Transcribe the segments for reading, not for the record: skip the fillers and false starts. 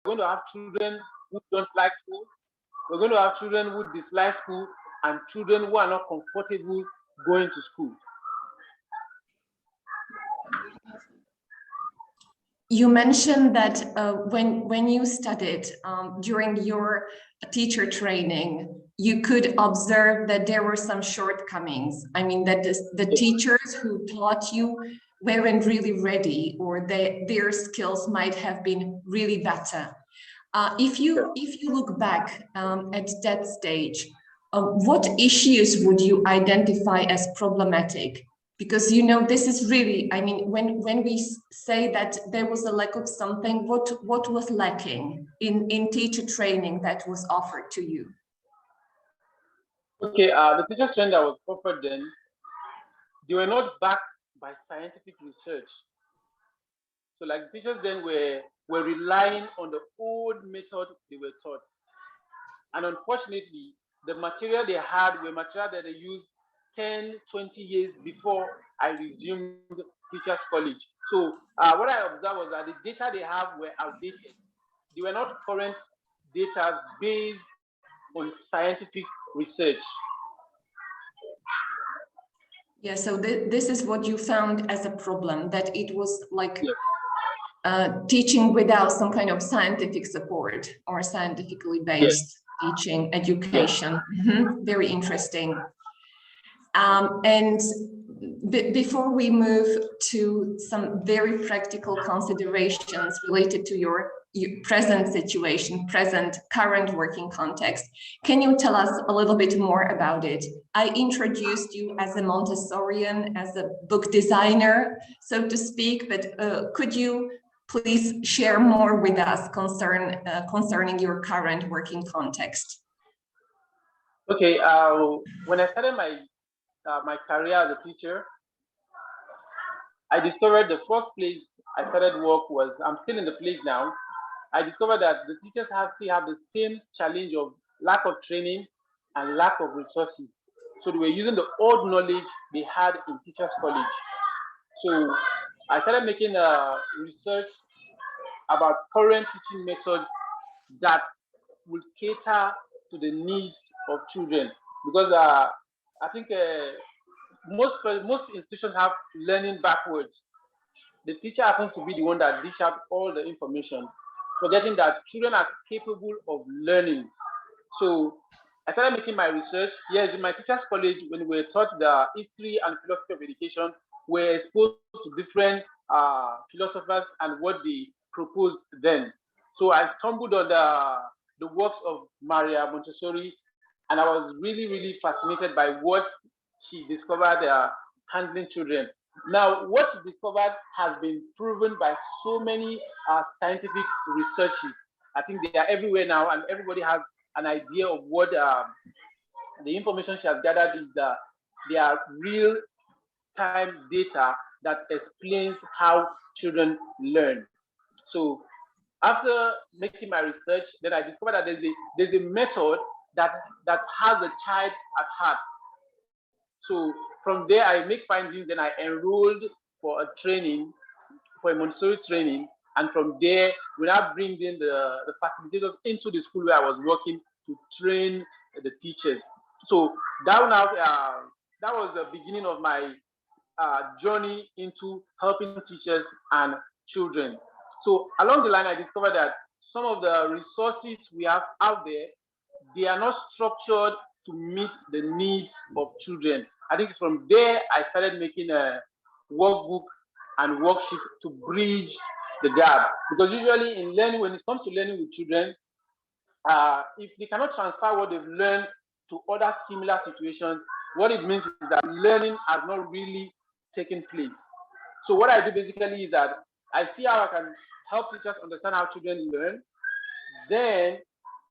going to have children who don't like school. We're going to have children who dislike school and children who are not comfortable going to school. You mentioned that when you studied during your teacher training, you could observe that there were some shortcomings. I mean, that the teachers who taught you weren't really ready, or their skills might have been really better. If you look back at that stage, what issues would you identify as problematic? Because, you know, this is really, I mean, when we say that there was a lack of something, what was lacking in teacher training that was offered to you? Okay, the teacher training that was offered then, they were not backed by scientific research. So like teachers then were relying on the old method they were taught. And unfortunately, the material they had were material that they used 10, 20 years before I resumed teachers college. So what I observed was that the data they have were outdated. They were not current data based on scientific research. Yeah, so this is what you found as a problem, that it was like teaching without some kind of scientific support or scientifically based teaching, education. Very interesting. And before we move to some very practical considerations related to your present situation, current working context, can you tell us a little bit more about it? I introduced you as a Montessorian, as a book designer, so to speak, but could you please share more with us concerning your current working context? Okay, when I started my career as a teacher, I discovered the first place I started work was, I'm still in the place now, I discovered that the teachers still have the same challenge of lack of training and lack of resources. So they were using the old knowledge they had in teachers college. So I started making research about current teaching methods that will cater to the needs of children, because I think most institutions have learning backwards. The teacher happens to be the one that dish out all the information, forgetting that children are capable of learning. So I started making my research. Yes, in my teachers college, when we were taught the history and philosophy of education, we were exposed to different philosophers and what they proposed then. So I stumbled on the works of Maria Montessori, and I was really, really fascinated by what she discovered handling children. Now, what she discovered has been proven by so many scientific researches. I think they are everywhere now, and everybody has an idea of what the information she has gathered is. They are real-time data that explains how children learn. So after making my research, then I discovered that there's a method that has a child at heart. So from there, I make findings, then I enrolled for a training, for a Montessori training, and from there, we now bring in the facilitators into the school where I was working to train the teachers. So that was the beginning of my journey into helping teachers and children. So along the line, I discovered that some of the resources we have out there, they are not structured to meet the needs of children. I think from there, I started making a workbook and worksheet to bridge the gap. Because usually in learning, when it comes to learning with children, if they cannot transfer what they've learned to other similar situations, what it means is that learning has not really taken place. So what I do basically is that I see how I can help teachers understand how children learn, then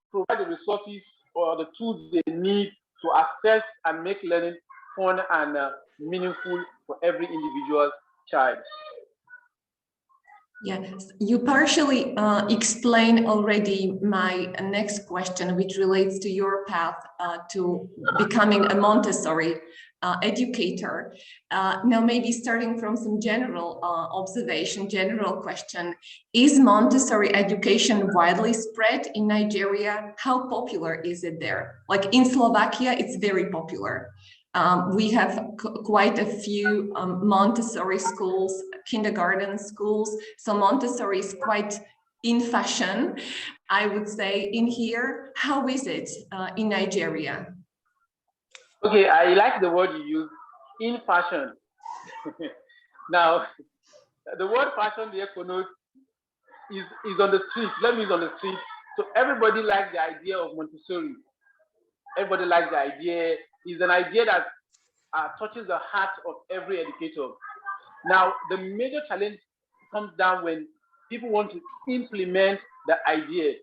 provide the resources or the tools they need to assess and make learning fun and meaningful for every individual child. Yes, you partially explained already my next question, which relates to your path to becoming a Montessori educator. Now, maybe starting from some general observation, general question, is Montessori education widely spread in Nigeria? How popular is it there? Like in Slovakia, it's very popular. We have quite a few Montessori schools, kindergarten schools. So Montessori is quite in fashion, I would say. In here, how is it in Nigeria? Okay, I like the word you use, in fashion. Now, the word fashion there connotes is on the street. Let me use on the street. So everybody likes the idea of Montessori. Everybody likes the idea. It's an idea that touches the heart of every educator. Now, the major challenge comes down when people want to implement the idea.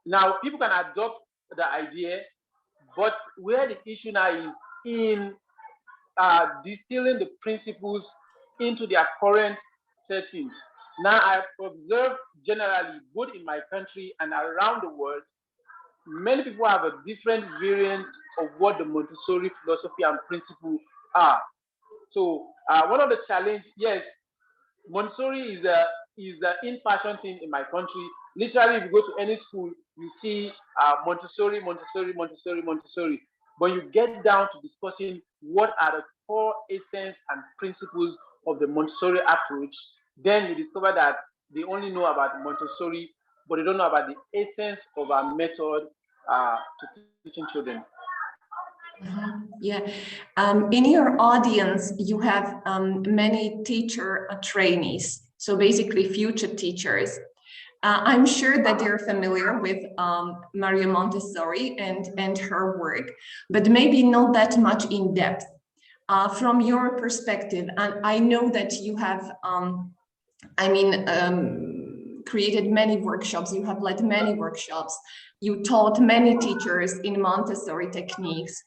Now, people can adopt the idea, but where the issue now is in distilling the principles into their current settings. Now, I've observed generally, both in my country and around the world, many people have a different variant of what the Montessori philosophy and principles are. So one of the challenges, yes, Montessori is the in-fashion thing in my country. Literally, if you go to any school, you see Montessori, Montessori, Montessori, Montessori. But you get down to discussing what are the core essence and principles of the Montessori approach, then you discover that they only know about Montessori, but they don't know about the essence of our method to teaching children. Yeah. In your audience, you have many teacher trainees, so basically future teachers. I'm sure that they're familiar with Maria Montessori and her work, but maybe not that much in depth. From your perspective, and I know that you have, created many workshops, you have led many workshops, you taught many teachers in Montessori techniques.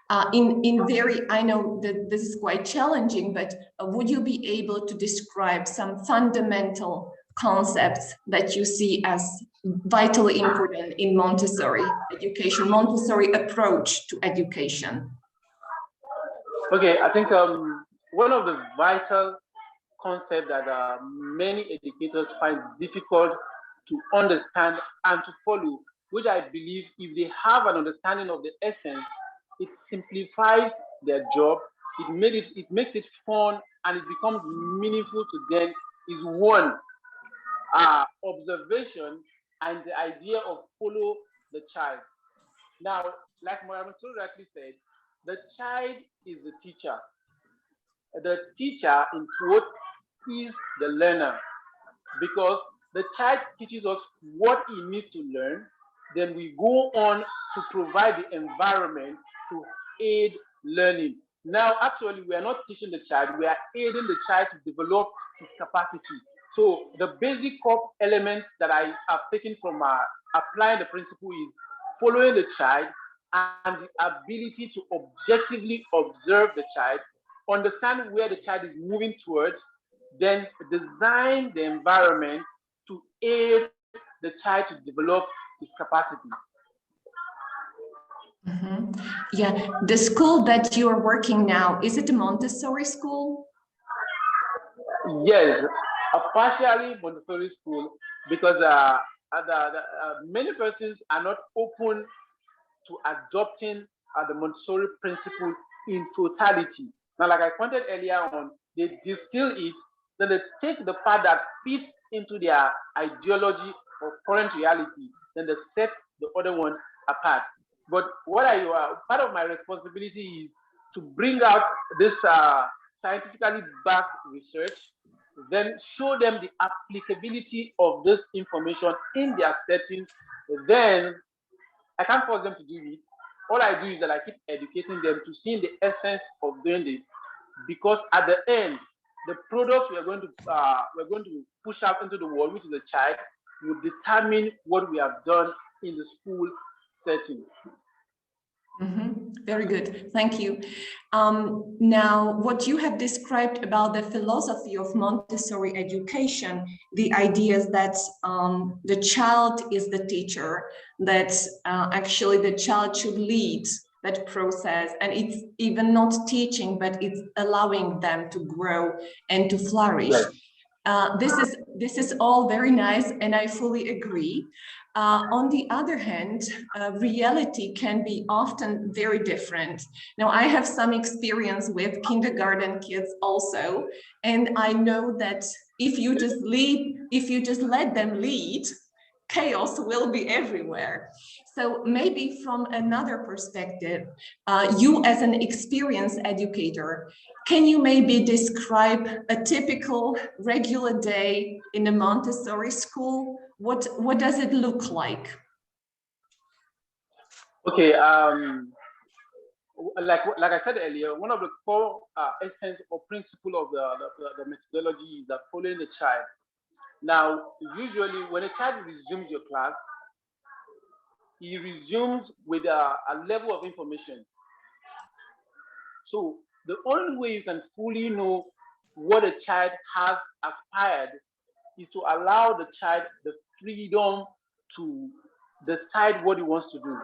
I know that this is quite challenging, but would you be able to describe some fundamental concepts that you see as vitally important in Montessori education, Montessori approach to education? Okay, I think one of the vital concepts that many educators find difficult to understand and to follow, which I believe if they have an understanding of the essence, it simplifies their job, it makes it fun, and it becomes meaningful to them, is one, observation and the idea of follow the child. Now, like Mohammed rightly said, the child is the teacher. The teacher, in quote, is the learner, because the child teaches us what he needs to learn. Then we go on to provide the environment to aid learning. Now, actually, we are not teaching the child, we are aiding the child to develop his capacity. So the basic core elements that I have taken from applying the principle is following the child and the ability to objectively observe the child, understand where the child is moving towards, then design the environment to aid the child to develop his capacity. Mm-hmm. Yeah, the school that you are working now, is it a Montessori school? Yes, a partially Montessori school, because many persons are not open to adopting the Montessori principle in totality. Now, like I pointed earlier on, they distill it, then they take the part that fits into their ideology or current reality, then they set the other one apart. But what part of my responsibility is to bring out this scientifically backed research, then show them the applicability of this information in their settings. Then I can't force them to do it. All I do is that I keep educating them to see the essence of doing this, because at the end, the product we're going to push out into the world, which is a child, will determine what we have done in the school setting. Mm-hmm. Very good, thank you. Now, what you have described about the philosophy of Montessori education, the ideas that the child is the teacher, that actually the child should lead that process, and it's even not teaching, but it's allowing them to grow and to flourish. This is all very nice, and I fully agree. On the other hand, reality can be often very different. Now, I have some experience with kindergarten kids also, and I know that if you just let them lead, chaos will be everywhere. So maybe from another perspective, you as an experienced educator, can you maybe describe a typical regular day in a Montessori school? What does it look like? Okay, like I said earlier, one of the core essence or principle of the methodology is that following the child. Now, usually when a child resumes your class, he resumes with a level of information. So the only way you can fully know what a child has acquired is to allow the child the freedom to decide what he wants to do.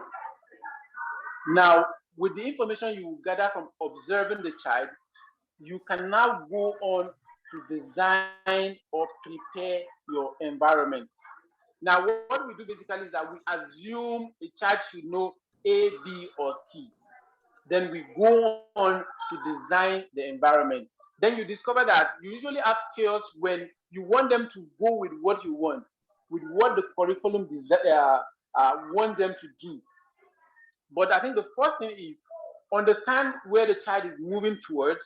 Now, with the information you gather from observing the child, you can now go on to design or prepare your environment. Now, what we do basically is that we assume a child should know A, B, or C. Then we go on to design the environment. Then you discover that you usually have chaos when you want them to go with what you want, with what the curriculum wants them to do. But I think the first thing is understand where the child is moving towards.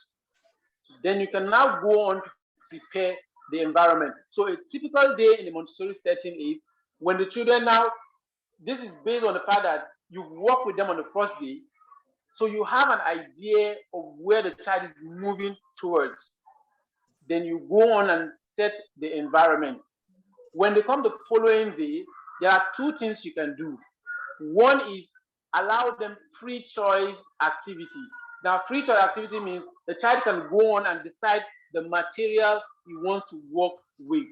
Then you can now go on to prepare the environment. So a typical day in the Montessori setting is when the children now, this is based on the fact that you work with them on the first day, so you have an idea of where the child is moving towards. Then you go on and set the environment. When they come the following day, there are two things you can do. One is allow them free choice activity. Now, free choice activity means the child can go on and decide the material he wants to work with.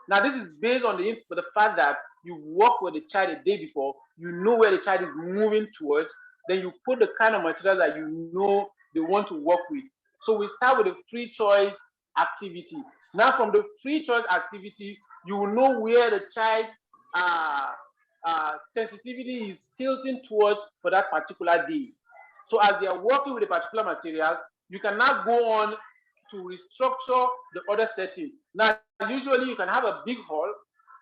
Now, this is based on the fact that you work with the child a day before, you know where the child is moving towards, then you put the kind of material that you know they want to work with. So we start with a free choice activity. Now, from the free choice activity, you will know where the child's sensitivity is tilting towards for that particular day. So as they are working with a particular material, you can now go on to restructure the other setting. Now, usually you can have a big hall,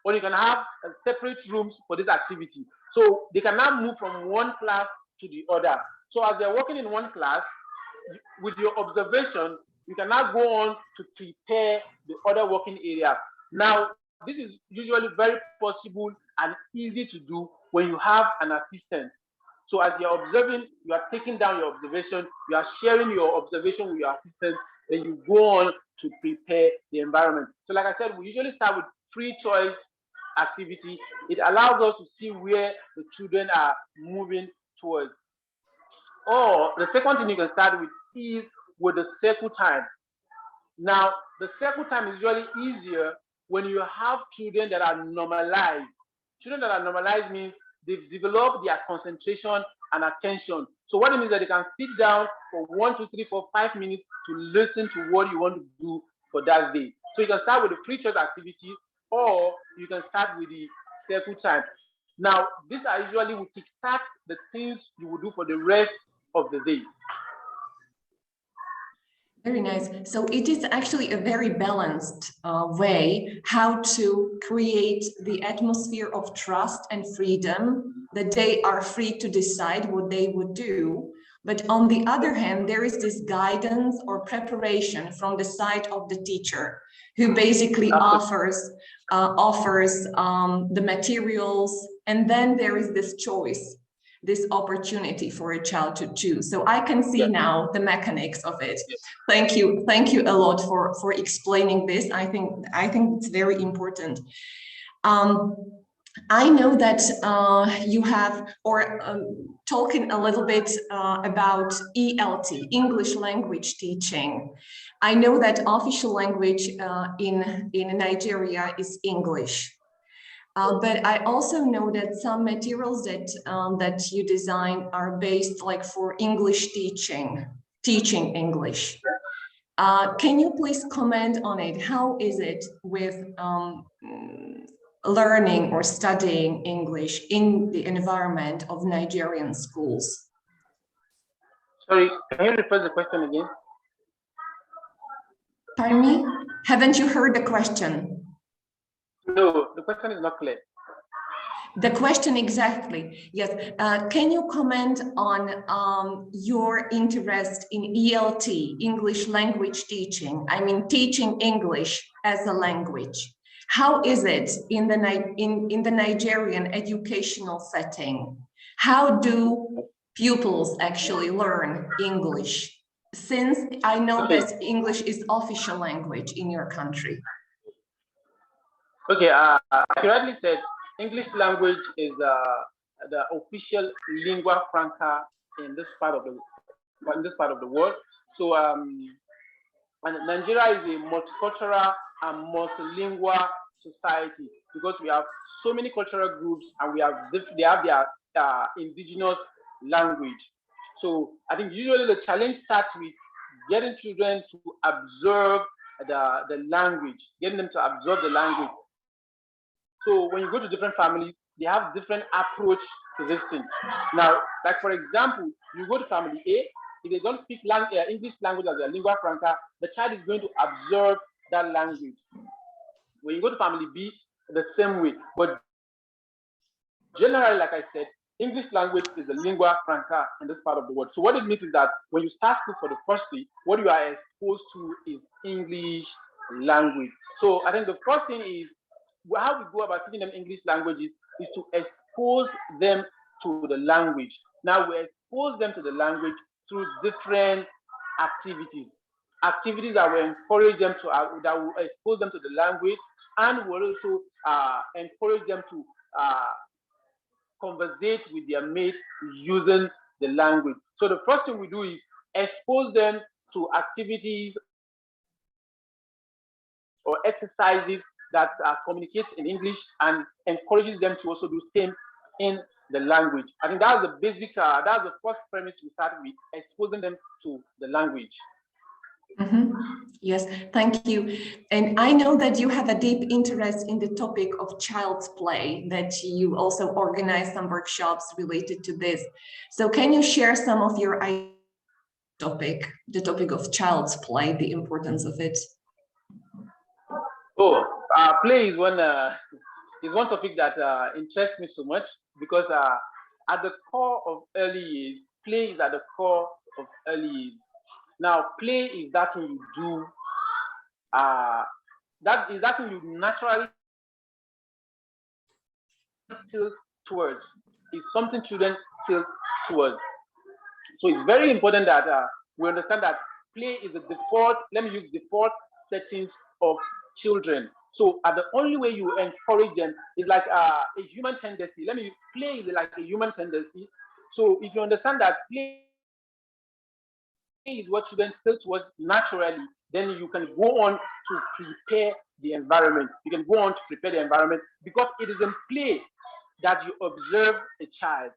or you can have separate rooms for this activity. So they can now move from one class to the other. So as they're working in one class, with your observation, you can now go on to prepare the other working area. Now, this is usually very possible and easy to do when you have an assistant. So as you're observing, you are taking down your observation, you are sharing your observation with your assistant, then you go on to prepare the environment. So like I said, we usually start with free choice activity. It allows us to see where the children are moving towards. Or the second thing you can start with is with the circle time. Now, the circle time is usually easier when you have children that are normalized. Children that are normalized means they've developed their concentration and attention. So what it means is that they can sit down for 1, 2, 3, 4, 5 minutes to listen to what you want to do for that day. So you can start with the free choice activity, or you can start with the circle time. Now, these are usually will kickstart the things you will do for the rest of the day. Very nice. So it is actually a very balanced way how to create the atmosphere of trust and freedom, that they are free to decide what they would do. But on the other hand, there is this guidance or preparation from the side of the teacher, who basically offers the materials, and then there is this choice, this opportunity for a child to choose. So I can see now the mechanics of it. Thank you a lot for explaining this. I think it's very important. I know that you have, or talking a little bit about ELT, English language teaching. I know that official language in Nigeria is English. But I also know that some materials that you design are based like for English teaching English. Can you please comment on it? How is it with learning or studying English in the environment of Nigerian schools? Sorry, can you repeat the question again? Pardon me? Haven't you heard the question? No, the question is not clear. The question exactly, yes. Can you comment on your interest in ELT, English language teaching? I mean, teaching English as a language. How is it in the Nigerian educational setting? How do pupils actually learn English? Since I know that English is official language in your country. Okay, as you rightly said, English language is the official lingua franca in this part of the world. So, and Nigeria is a multicultural and multilingual society because we have so many cultural groups and they have their indigenous language. So I think usually the challenge starts with getting children to observe the language, getting them to absorb the language. So when you go to different families, they have different approach to this thing. Now, like for example, you go to family A, if they don't speak English language as their lingua franca, the child is going to absorb that language. When you go to family B, the same way. But generally, like I said, English language is the lingua franca in this part of the world. So what it means is that when you start school for the first day, what you are exposed to is English language. So I think the first thing is how we go about teaching them English languages is to expose them to the language. Now we expose them to the language through different activities. Activities that will encourage them that will expose them to the language and will also encourage them to conversate with their mates using the language. So the first thing we do is expose them to activities or exercises that communicate in English and encourages them to also do same in the language. I think that's the basic, that's the first premise we start with, exposing them to the language. Mm-hmm. Yes, thank you. And I know that you have a deep interest in the topic of child's play, that you also organize some workshops related to this. So can you share some of your the topic of child's play, the importance of it? Oh, play is one topic that interests me so much because at the core of early years, play is at the core of early years. Now, play is that thing you do, that is that thing you naturally tilt towards. It's something children tilt towards. So it's very important that we understand that play is the default, let me use default settings of children. So the only way you encourage them is like a human tendency. Play is like a human tendency. So if you understand that play is what children tilt towards naturally, then you can go on to prepare the environment. You can go on to prepare the environment because it is in play that you observe a child.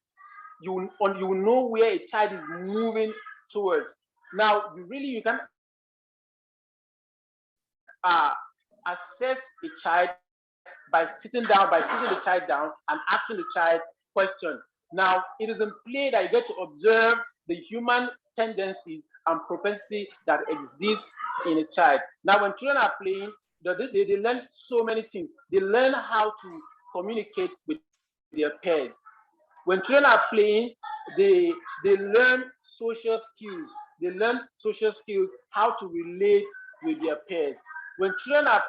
You know where a child is moving towards. Now, you can assess a child by sitting the child down and asking the child questions. Now, it is in play that you get to observe the human tendencies and propensity that exist in a child. Now, when children are playing, they learn so many things. They learn how to communicate with their peers. When children are playing, they learn social skills. They learn social skills, how to relate with their peers. When children are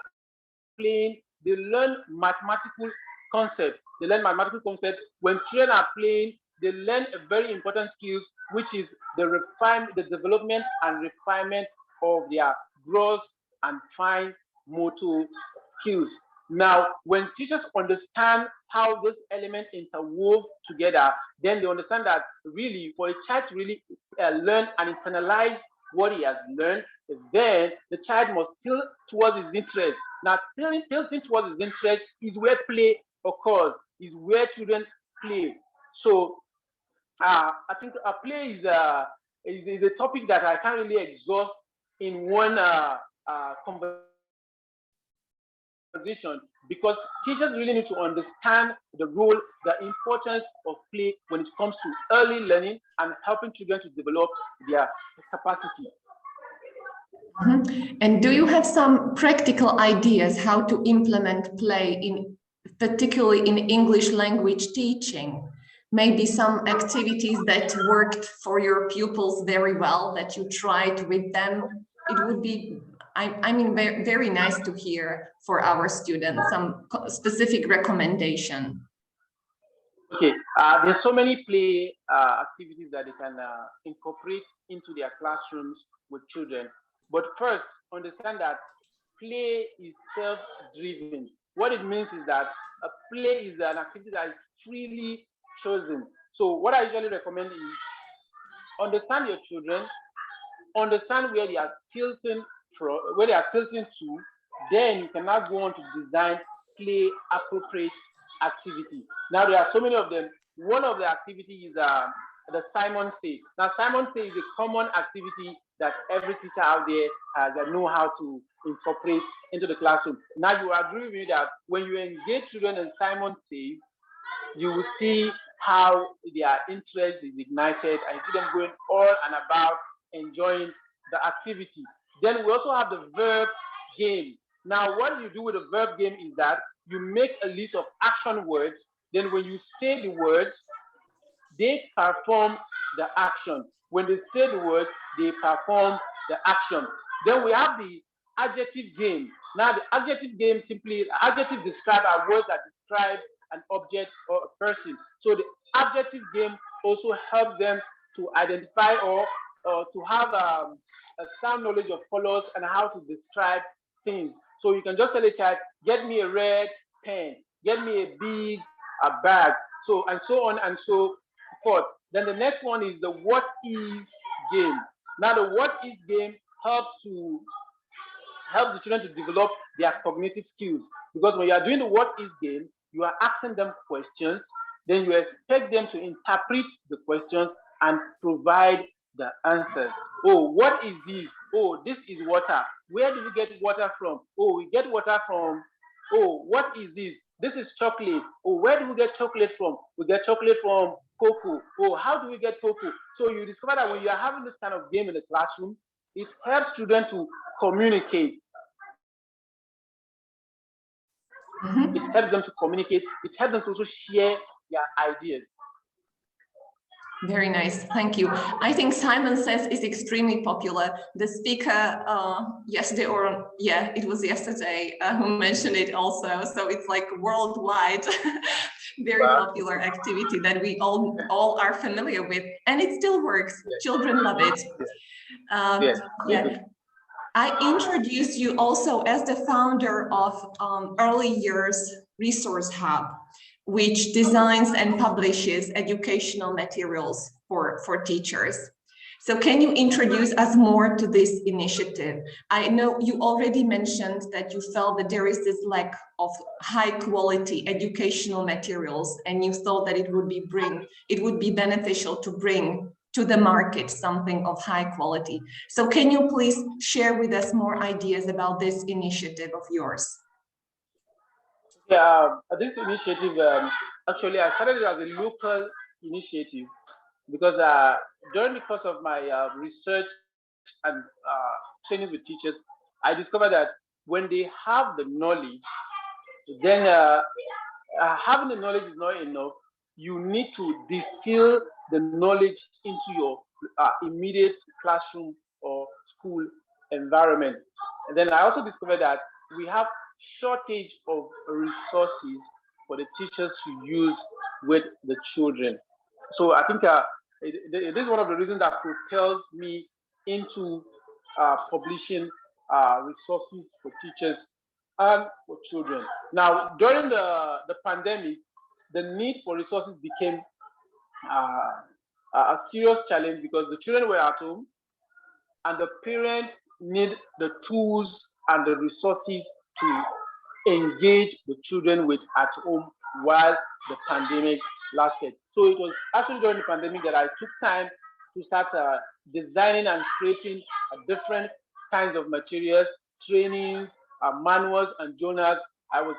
playing, they learn mathematical concepts. When children are playing, they learn a very important skill, which is the development and refinement of their gross and fine motor skills. Now, when teachers understand how those elements interwove together, then they understand that really, for a child to really learn and internalize what he has learned, then the child must tilt towards his interest. Now, tilting towards his interest is where play occurs is where children play. So I think play is a topic that I can't really exhaust in one conversation, because teachers really need to understand the role, the importance of play when it comes to early learning and helping children to develop their capacity. And do you have some practical ideas how to implement play in, particularly in English language teaching? Maybe some activities that worked for your pupils very well that you tried with them. It would be, I mean, very, very nice to hear for our students some specific recommendation. Okay, there's so many play activities that they can incorporate into their classrooms with children. But first, understand that play is self-driven. What it means is that a play is an activity that is freely chosen. So what I usually recommend is understand your children, understand where they are tilting from, where they are tilting to, then you can now go on to design play appropriate activity. Now there are so many of them. One of the activities is the Simon Say. Now Simon Say is a common activity that every teacher out there has that know how to incorporate into the classroom. Now you agree with me that when you engage children in Simon Say, you will see how their interest is ignited and you see them going all and about enjoying the activity. Then we also have the verb game. Now what you do with the verb game is that you make a list of action words. Then when you say the words, they perform the action. When they say the words, they perform the action. Then we have the adjective game. Now the adjective game simply, adjective describe are words that describe an object or a person. So the adjective game also helps them to identify or to have a sound knowledge of colors and how to describe things. So you can just tell a child, get me a red pen, get me a big bag, so and so on and so forth. Then the next one is the what is game. Now the what is game helps the children to develop their cognitive skills, because when you are doing the what is game, you are asking them questions, then you expect them to interpret the questions and provide the answers. Oh, what is this? Oh, this is water. Where do we get water from? Oh, we get water from, oh, what is this? This is chocolate. Oh, where do we get chocolate from? We get chocolate from cocoa. Oh, how do we get cocoa? So you discover that when you are having this kind of game in the classroom, it helps children to communicate. It helps them to communicate. It helps them to also share their ideas. Very nice, thank you. I think Simon Says is extremely popular. The speaker yesterday, or yeah, it was yesterday, who mentioned it also. So it's like worldwide, very popular activity that we all are familiar with, and it still works. Yes. Children love it. Yes. Yeah. I introduced you also as the founder of Early Years Resource Hub, which designs and publishes educational materials for teachers. So can you introduce us more to this initiative? I know you already mentioned that you felt that there is this lack of high quality educational materials, and you thought that it would be beneficial to bring to the market something of high quality. So can you please share with us more ideas about this initiative of yours? Yeah, this initiative, actually I started it as a local initiative because during the course of my research and training with teachers, I discovered that when they have the knowledge, then having the knowledge is not enough. You need to distill the knowledge into your immediate classroom or school environment. And then I also discovered that we have shortage of resources for the teachers to use with the children. So I think it is one of the reasons that propels me into publishing resources for teachers and for children. Now, during the pandemic, the need for resources became a serious challenge because the children were at home and the parents need the tools and the resources to engage the children with at-home while the pandemic lasted. So it was actually during the pandemic that I took time to start designing and creating different kinds of materials, trainings, manuals, and journals. I was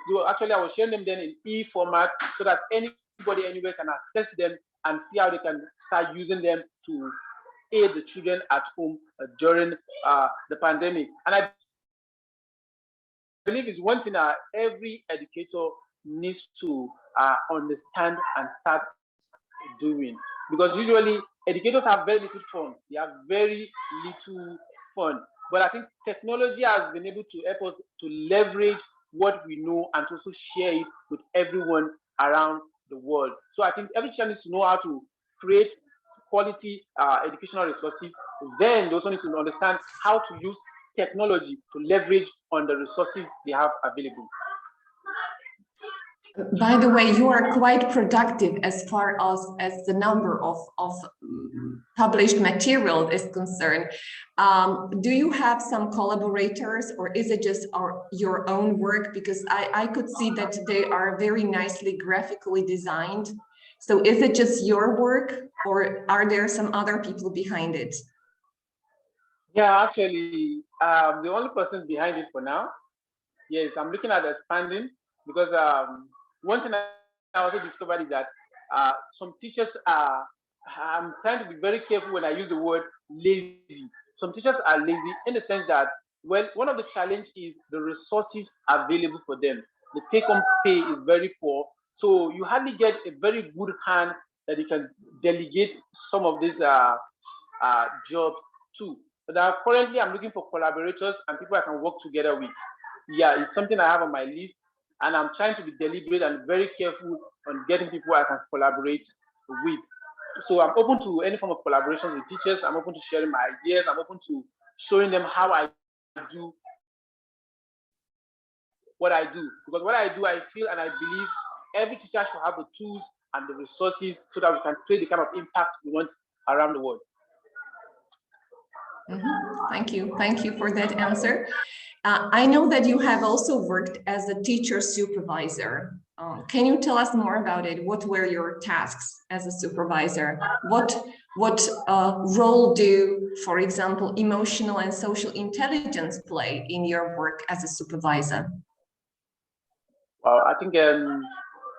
sharing them then in e-format so that anybody anywhere can access them and see how they can start using them to aid the children at home during the pandemic. And I believe it's one thing that every educator needs to understand and start doing, because usually educators have very little fun. They have very little fun. But I think technology has been able to help us to leverage what we know and to also share it with everyone around the world. So I think every child needs to know how to create quality educational resources. Then they also need to understand how to use technology to leverage on the resources they have available. By the way, you are quite productive as far as the number of published material is concerned. Do you have some collaborators, or is it just your own work? Because I could see that they are very nicely graphically designed. So is it just your work, or are there some other people behind it? Yeah, actually, the only person behind it for now. Yes, I'm looking at expanding, because one thing I also discovered is that some teachers are, I'm trying to be very careful when I use the word lazy. Some teachers are lazy in the sense that, well, one of the challenges is the resources available for them. The take-home pay is very poor, so you hardly get a very good hand that you can delegate some of these jobs to. But currently, I'm looking for collaborators and people I can work together with. Yeah, it's something I have on my list, and I'm trying to be deliberate and very careful on getting people I can collaborate with. So I'm open to any form of collaboration with teachers. I'm open to sharing my ideas. I'm open to showing them how I do what I do. Because what I do, I feel and I believe every teacher should have the tools and the resources so that we can create the kind of impact we want around the world. Thank you. Thank you for that answer. I know that you have also worked as a teacher supervisor. Can you tell us more about it? What were your tasks as a supervisor? What role do, for example, emotional and social intelligence play in your work as a supervisor? Well, I think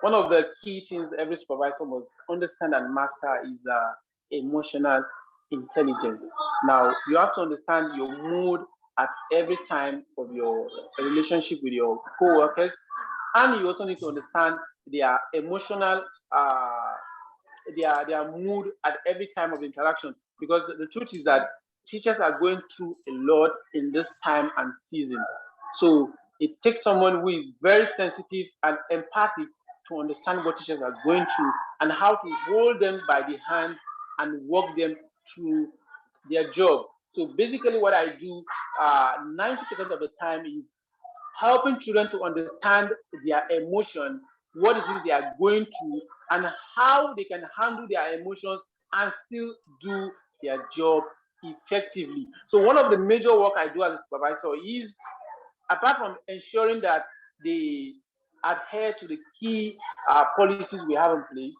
one of the key things every supervisor must understand and master is emotional intelligence. Now, you have to understand your mood at every time of your relationship with your co-workers, and you also need to understand their emotional their mood at every time of interaction, because the truth is that teachers are going through a lot in this time and season. So it takes someone who is very sensitive and empathic to understand what teachers are going through and how to hold them by the hand and walk them through their job. So basically what I do 90% of the time is helping children to understand their emotion, what it is they are going through, and how they can handle their emotions and still do their job effectively. So one of the major work I do as a supervisor is, apart from ensuring that they adhere to the key policies we have in place,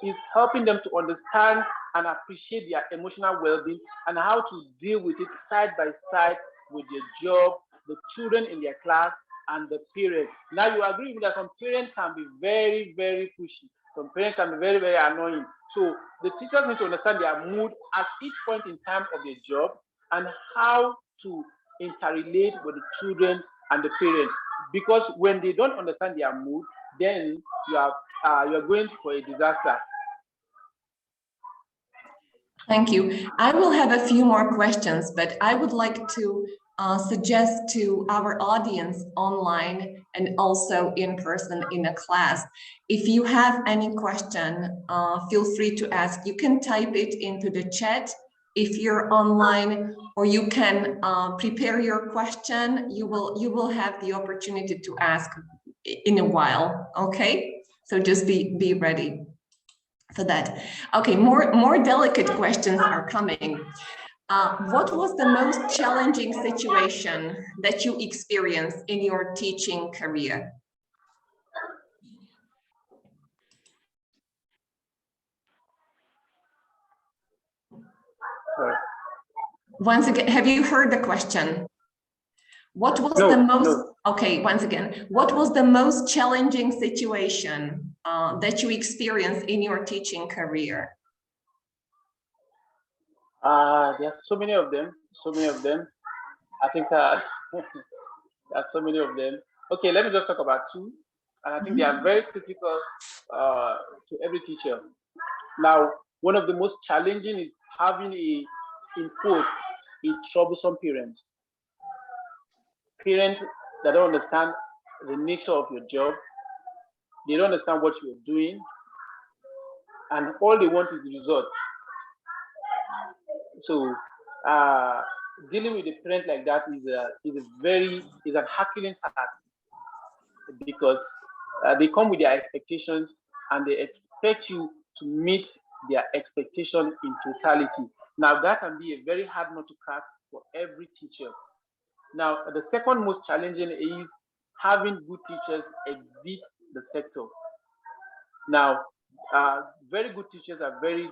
is helping them to understand and appreciate their emotional well-being and how to deal with it side by side with their job, the children in their class, and the parents. Now, you agree with that some parents can be very, very pushy. Some parents can be very, very annoying. So the teachers need to understand their mood at each point in time of their job and how to interrelate with the children and the parents. Because when they don't understand their mood, then you are going for a disaster. Thank you. I will have a few more questions, but I would like to suggest to our audience online and also in person in a class, if you have any question, feel free to ask. You can type it into the chat if you're online, or you can prepare your question. You will have the opportunity to ask in a while. Okay, so just be ready for that. Okay, more delicate questions are coming. What was the most challenging situation that you experienced in your teaching career? Once again, have you heard the question? What was okay, once again, what was the most challenging situation that you experienced in your teaching career? There are so many of them, I think there are so many of them. Okay, let me just talk about two, and I think they are very critical to every teacher. Now, one of the most challenging is having a troublesome parent. Parents that don't understand the nature of your job, they don't understand what you're doing, and all they want is the result. So dealing with a parent like that is an Herculean task, because they come with their expectations and they expect you to meet their expectation in totality. Now that can be a very hard nut to crack for every teacher. Now the second most challenging is having good teachers exit the sector. Now very good teachers are very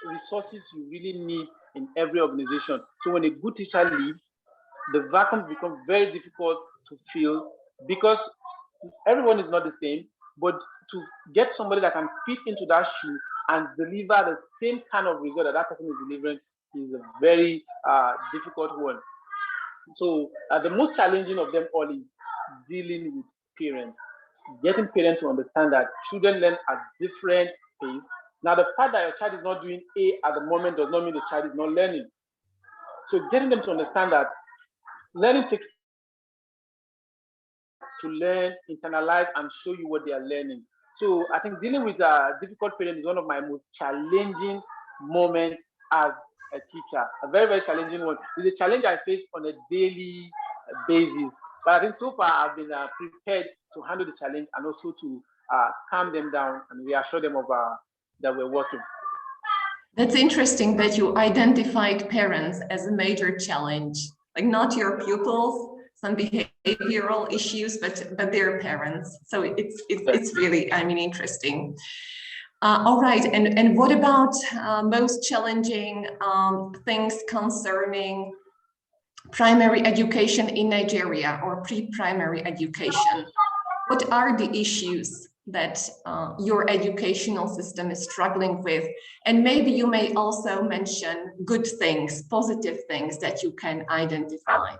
resources you really need in every organization. So when a good teacher leaves, the vacuum becomes very difficult to fill, because everyone is not the same. But to get somebody that can fit into that shoe and deliver the same kind of result that person is delivering is a very difficult one. So the most challenging of them all is dealing with parents, getting parents to understand that children learn at different pace. Now, the fact that your child is not doing A at the moment does not mean the child is not learning. So getting them to understand that learning takes to learn, internalize, and show you what they are learning. So I think dealing with a difficult parent is one of my most challenging moments as a teacher. A very, very challenging one. It's a challenge I face on a daily basis. But I think so far I've been prepared to handle the challenge and also to calm them down and reassure them of that we're working. That's interesting that you identified parents as a major challenge, like not your pupils, some behavioral issues, but their parents. So it's really, I mean, interesting. All right, and what about most challenging things concerning primary education in Nigeria or pre-primary education? What are the issues that your educational system is struggling with? And maybe you may also mention good things, positive things that you can identify.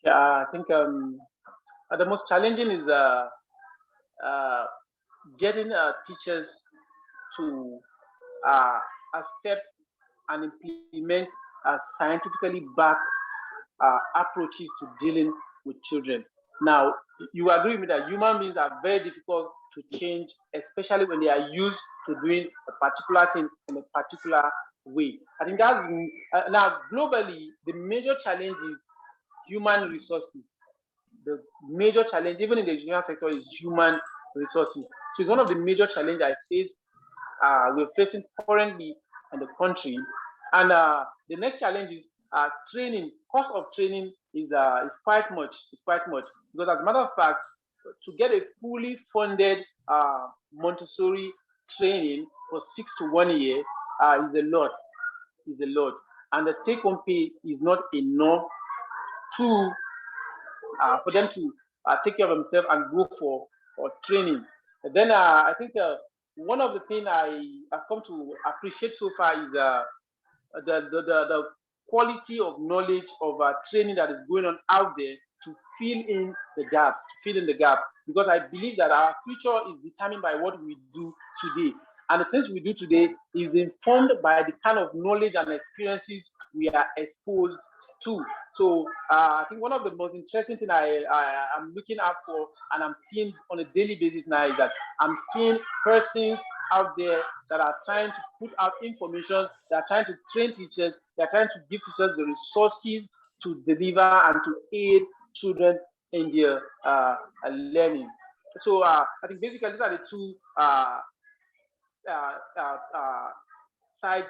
Yeah, I think the most challenging is getting teachers to accept and implement scientifically backed approaches to dealing with children. Now, you agree with me that human beings are very difficult to change, especially when they are used to doing a particular thing in a particular way. I think that's now globally the major challenge is human resources. The major challenge, even in the education sector, is human resources. So it's one of the major challenges I face. We're facing currently in the country, and the next challenge is training. Cost of training is quite much. It's quite much, because as a matter of fact, to get a fully funded Montessori training for 6 to 1 year is a lot. Is a lot, and the take-home pay is not enough to for them to take care of themselves and go for training. And then I think one of the things I've come to appreciate so far is the quality of knowledge of training that is going on out there to fill in the gap, because I believe that our future is determined by what we do today. And the things we do today is informed by the kind of knowledge and experiences we are exposed to. So I think one of the most interesting things I'm looking out for and I'm seeing on a daily basis now is that I'm seeing persons out there that are trying to put out information, that are trying to train teachers, they're trying to give teachers the resources to deliver and to aid children in their learning. So I think basically these are the two sides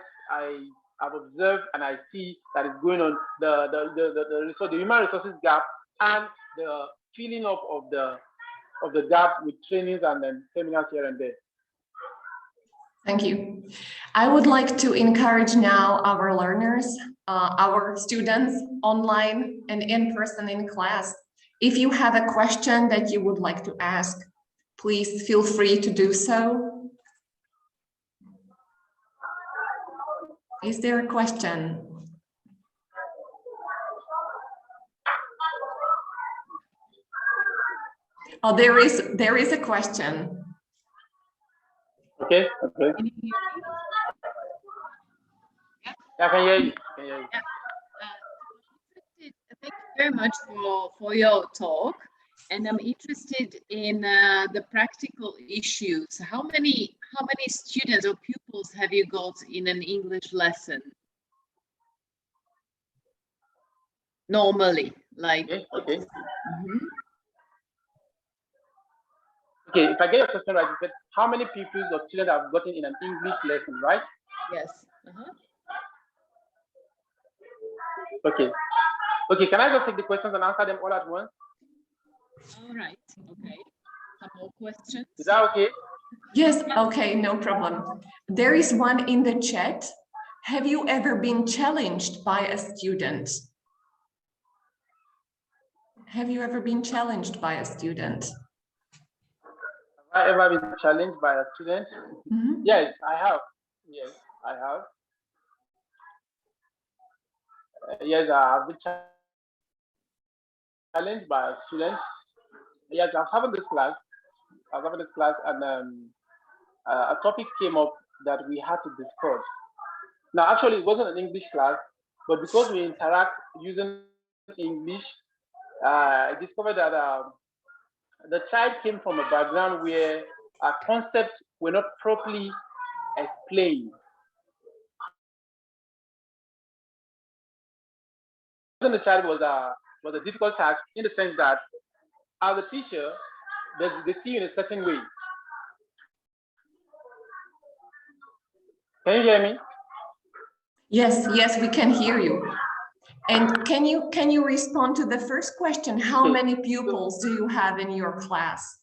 I've observed and I see that is going on, the human resources gap and the filling up of the gap with trainings and then seminars here and there. Thank you. I would like to encourage now our learners, our students online and in person in class. If you have a question that you would like to ask, please feel free to do so. Is there a question? Oh, there is a question. Okay, okay. Can you hear me? Yeah, I can hear you. Yeah. Thank you very much for your talk. And I'm interested in the practical issues. How many students or pupils have you got in an English lesson? Normally, like. Okay, okay. Mhm. Okay, if I get your question right, you said how many pupils or students have gotten in an English lesson, right? Yes. Okay. Okay, can I just take the questions and answer them all at once? All right. Okay. Some more questions? Is that okay? Yes, okay, no problem. There is one in the chat. Have you ever been challenged by a student? Have you ever been challenged by a student? Have I ever been challenged by a student? Mm-hmm. Yes, I have. Yes, I have. Yes, I've been challenged by a student. Yes, I was having this class. And a topic came up that we had to discuss. Now, actually, it wasn't an English class, but because we interact using English, I discovered that the child came from a background where concepts were not properly explained. The child was a difficult task in the sense that as a teacher, they see you in a certain way. Can you hear me? Yes, yes, we can hear you. And can you respond to the first question? How many pupils do you have in your class?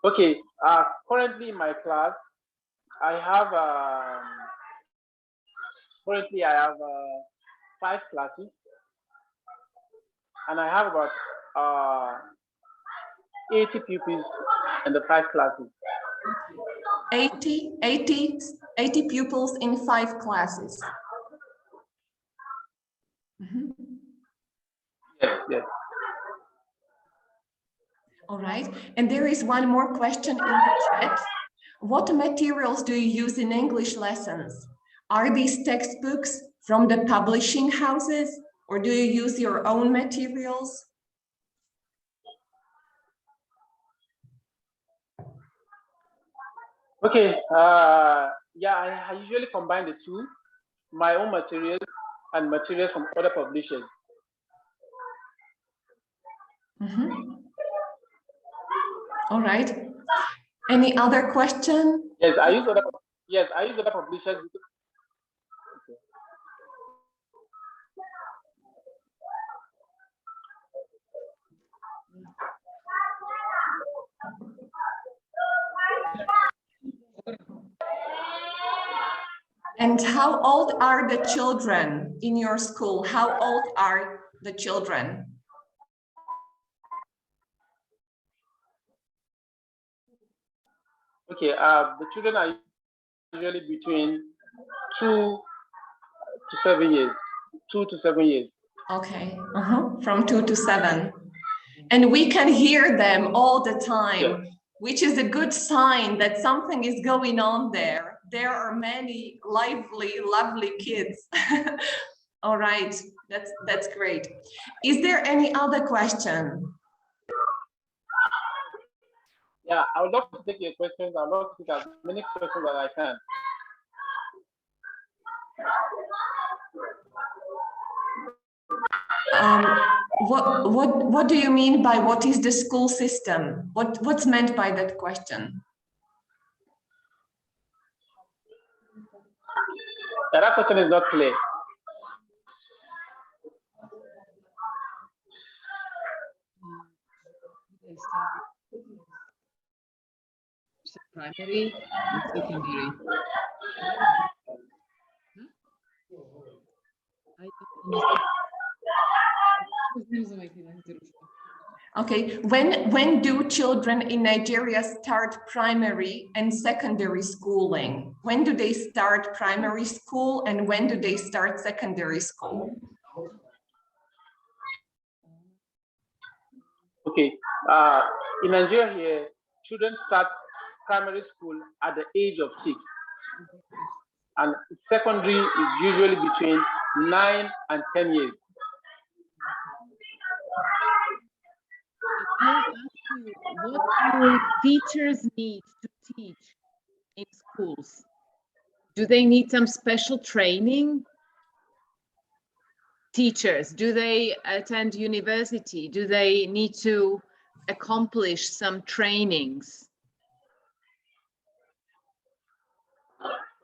Okay, currently in my class, I have currently I have 5 classes, and I have about 80 pupils in the 5 classes. 80 pupils in 5 classes. Mm-hmm. Yes, yes. All right, and there is one more question in the chat. What materials do you use in English lessons? Are these textbooks from the publishing houses, or do you use your own materials? Okay, yeah, I usually combine the two, my own materials and materials from other publishers. Mm-hmm. All right. Any other question? Yes, I use other publishers. Okay. And how old are the children in your school? How old are the children? Okay, the children are usually between 2 to 7 years. 2 to 7 years. Okay, from 2 to 7. And we can hear them all the time, yeah, which is a good sign that something is going on there. There are many lively, lovely kids. All right, that's great. Is there any other question? Yeah, I would love to take your questions. I would love to take as many questions as I can. What do you mean by what is the school system? What's meant by that question? Yeah, that question is not clear. primary and secondary. I don't understand. Okay, when do children in Nigeria start primary and secondary schooling? When do they start primary school and when do they start secondary school? Okay, in Nigeria here, children start primary school at the age of 6, and secondary is usually between 9 and 10 years. I ask you, what do teachers need to teach in schools? Do they need some special training? Teachers, do they attend university? Do they need to accomplish some trainings?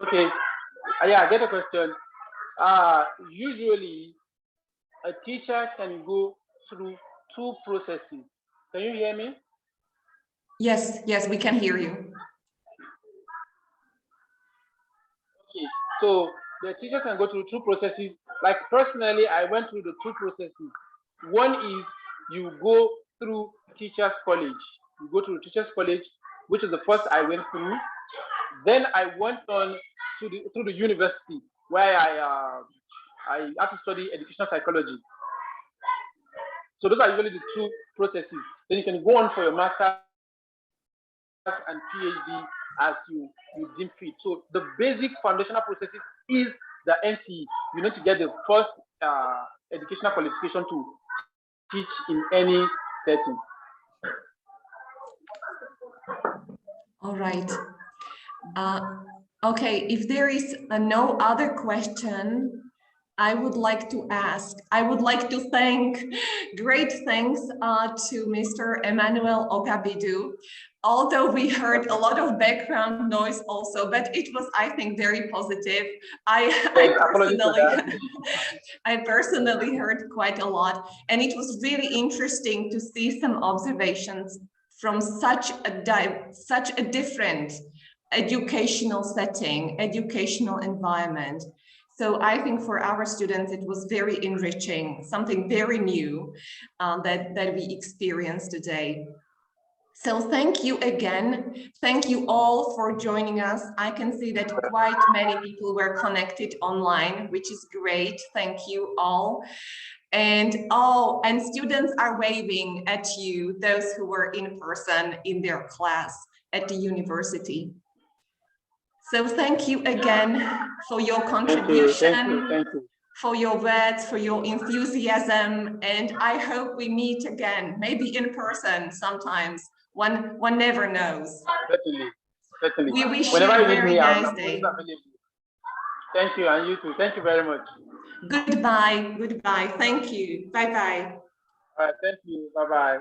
Okay, yeah, I get a question. Usually, a teacher can go through 2 processes. Can you hear me? Yes, yes, we can hear you. Okay, so the teacher can go through 2 processes. Like personally, I went through the 2 processes. One is you go through teachers college. You go through teachers college, which is the first I went through. Then I went on to through the university where I had to study educational psychology. So those are usually the 2 processes. Then you can go on for your master's and PhD as you deem fit. So the basic foundational processes is the NCE. You need to get the first educational qualification to teach in any setting. All right. Okay, if there is no other question, I would like to thank, great thanks to Mr. Emmanuel Ogabidu. Although we heard a lot of noise also, but it was, I think, very positive. I personally heard quite a lot, and it was really interesting to see some observations from such a different educational setting, educational environment. So I think for our students, it was very enriching, something very new that we experienced today. So thank you again. Thank you all for joining us. I can see that quite many people were connected online, which is great. Thank you all. And students are waving at you, those who were in person in their class at the university. So thank you again for your contribution, thank you. For your words, for your enthusiasm, and I hope we meet again, maybe in person sometimes. One never knows. Certainly. We wish Whenever you a very nice I'm day. Thank you, and you too. Thank you very much. Goodbye. Thank you. Bye-bye. All right, thank you. Bye-bye.